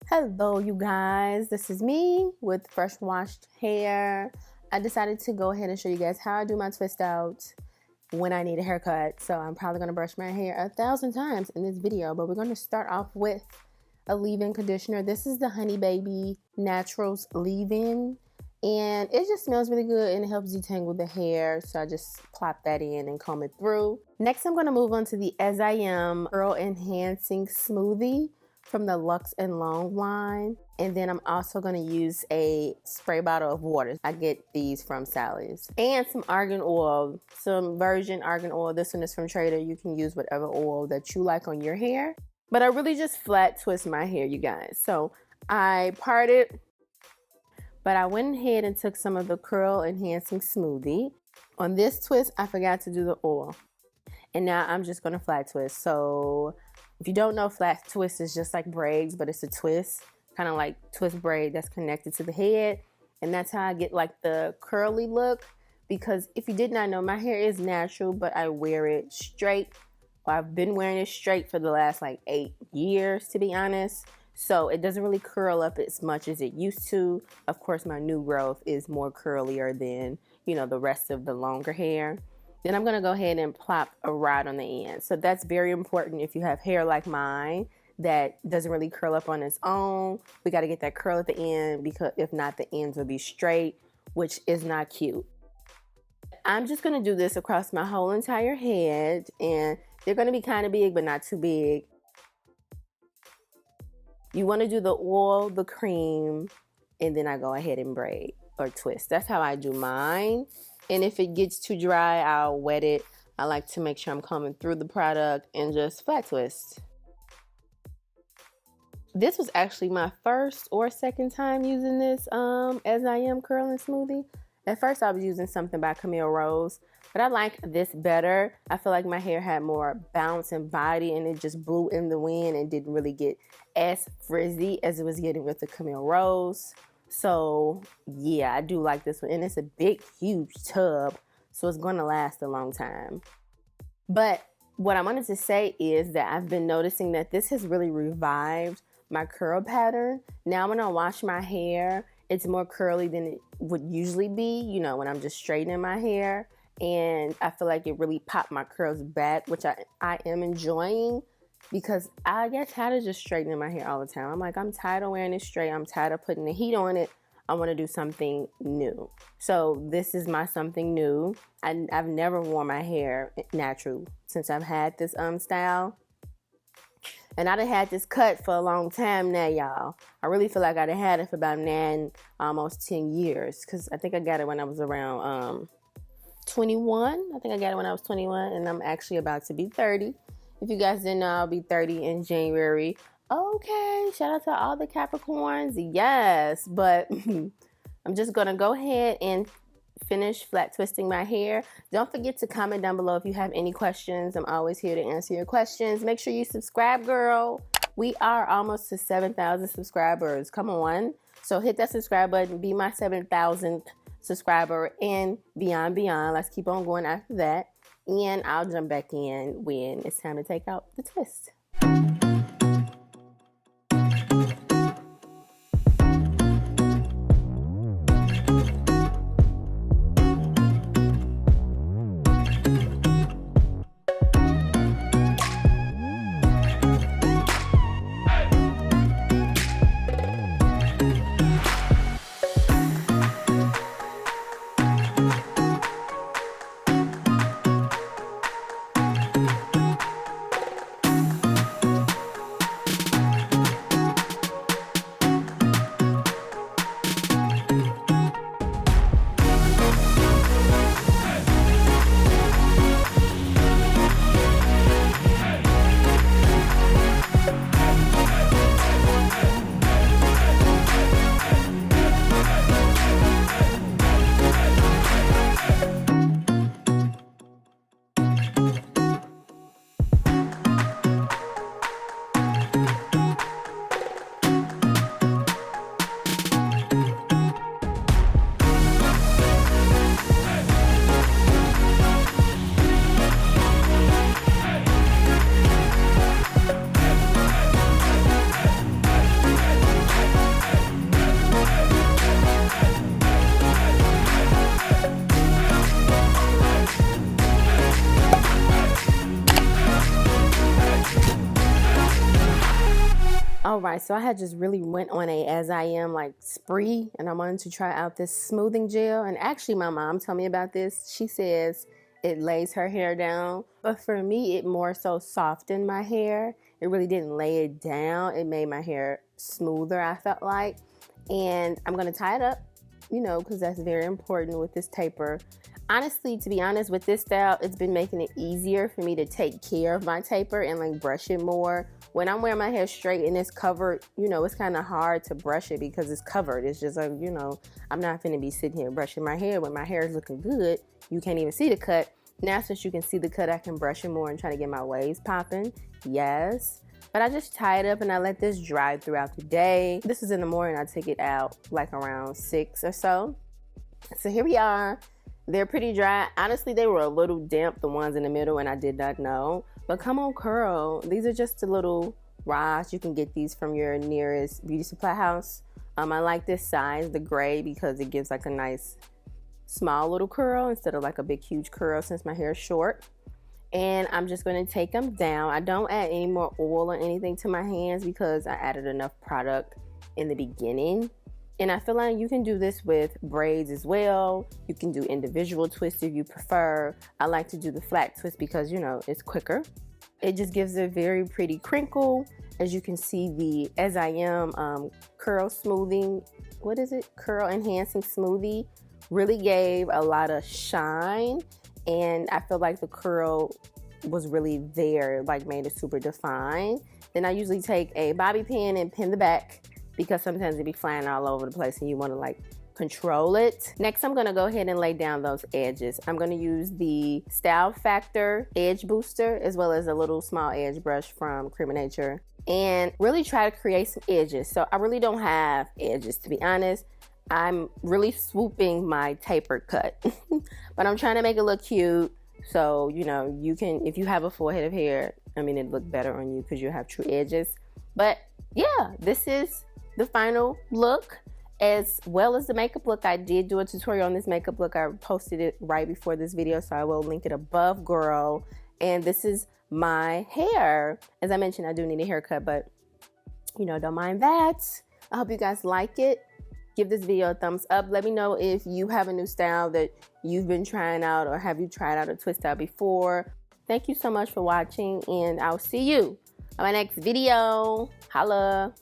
Hello, you guys. This is me with fresh washed hair. I decided to go ahead and show you guys how I do my twist out when I need a haircut. So I'm probably going to brush my hair 1,000 times in this video, but we're going to start off with a leave-in conditioner. This is the Honey Baby Naturals leave-in, and it just smells really good and it helps detangle the hair. So I just plop that in and comb it through. Next, I'm going to move on to the As I Am Curl Enhancing Smoothie from the Luxe and Long line. And then I'm also going to use a spray bottle of water. I get these from Sally's. And some argan oil, some virgin argan oil. This one is from Trader. You can use whatever oil that you like on your hair. But I really just flat twist my hair, you guys. So I parted, but I went ahead and took some of the Curl Enhancing Smoothie. On this twist, I forgot to do the oil. And now I'm just going to flat twist. So if you don't know, flat twist is just like braids, but it's a twist, kind of like twist braid that's connected to the head. And that's how I get like the curly look, because if you did not know, my hair is natural, but I wear it straight. Well, I've been wearing it straight for the last like 8 years, to be honest. So it doesn't really curl up as much as it used to. Of course, my new growth is more curlier than, the rest of the longer hair. Then I'm going to go ahead and plop a rod on the end. So that's very important if you have hair like mine that doesn't really curl up on its own. We got to get that curl at the end, because if not, the ends will be straight, which is not cute. I'm just going to do this across my whole entire head, and they're going to be kind of big, but not too big. You want to do the oil, the cream, and then I go ahead and braid or twist. That's how I do mine. And if it gets too dry, I'll wet it. I like to make sure I'm combing through the product and just flat twist. This was actually my first or second time using this As I Am Curling Smoothie. At first I was using something by Camille Rose, but I like this better. I feel like my hair had more bounce and body, and it just blew in the wind and didn't really get as frizzy as it was getting with the Camille Rose. So yeah, I do like this one, and it's a big, huge tub, so it's going to last a long time. But what I wanted to say is that I've been noticing that this has really revived my curl pattern. Now when I wash my hair, it's more curly than it would usually be, when I'm just straightening my hair. And I feel like it really popped my curls back, which I am enjoying, because I get tired of just straightening my hair all the time. I'm like, I'm tired of wearing it straight. I'm tired of putting the heat on it. I want to do something new. So this is my something new. I've never worn my hair natural since I've had this style. And I done had this cut for a long time now, y'all. I really feel like I done had it for about 9, almost 10 years. Because I think I got it when I was around 21. I think I got it when I was 21. And I'm actually about to be 30. If you guys didn't know, I'll be 30 in January. Okay, shout out to all the Capricorns. Yes, but I'm just going to go ahead and finish flat twisting my hair. Don't forget to comment down below if you have any questions. I'm always here to answer your questions. Make sure you subscribe, girl. We are almost to 7,000 subscribers. Come on. So hit that subscribe button. Be my 7,000th subscriber and beyond. Let's keep on going after that. And I'll jump back in when it's time to take out the twist. All right, so I had just really went on a as I am like spree, and I wanted to try out this smoothing gel. And actually my mom told me about this. She says it lays her hair down, but for me it more so softened my hair. It really didn't lay it down. It made my hair smoother, I felt like. And I'm gonna tie it up, you know, because that's very important with this taper. Honestly, to be honest, with this style, it's been making it easier for me to take care of my taper and like brush it more. When I'm wearing my hair straight and it's covered, you know, it's kind of hard to brush it because it's covered. It's just like, you know, I'm not finna be sitting here brushing my hair when my hair is looking good. You can't even see the cut. Now, since you can see the cut, I can brush it more and try to get my waves popping. Yes. But I just tie it up and I let this dry throughout the day. This is in the morning. I take it out like around 6 or so. So here we are. They're pretty dry. Honestly, they were a little damp, the ones in the middle, and I did not know. But come on, curl. These are just a little rods. You can get these from your nearest beauty supply house. I like this size, the gray, because it gives like a nice small little curl instead of like a big huge curl since my hair is short. And I'm just going to take them down. I don't add any more oil or anything to my hands because I added enough product in the beginning. And I feel like you can do this with braids as well. You can do individual twists if you prefer. I like to do the flat twist because, you know, it's quicker. It just gives a very pretty crinkle. As you can see, the As I Am curl smoothing, what is it? Curl enhancing smoothie really gave a lot of shine. And I feel like the curl was really there, like made it super defined. Then I usually take a bobby pin and pin the back, because sometimes it be flying all over the place and you want to like control it. Next, I'm going to go ahead and lay down those edges. I'm going to use the Style Factor Edge Booster as well as a little small edge brush from Cream of Nature, and really try to create some edges. So I really don't have edges, to be honest. I'm really swooping my taper cut, but I'm trying to make it look cute. So, you know, you can, if you have a full head of hair, I mean, it'd look better on you because you have true edges. But yeah, this is the final look as well as the makeup look. I did do a tutorial on this makeup look. I posted it right before this video, so I will link it above, girl. And this is my hair. As I mentioned, I do need a haircut, but you know, don't mind that. I hope you guys like it. Give this video a thumbs up. Let me know if you have a new style that you've been trying out, or have you tried out a twist style before. Thank you so much for watching, and I'll see you on my next video. Holla.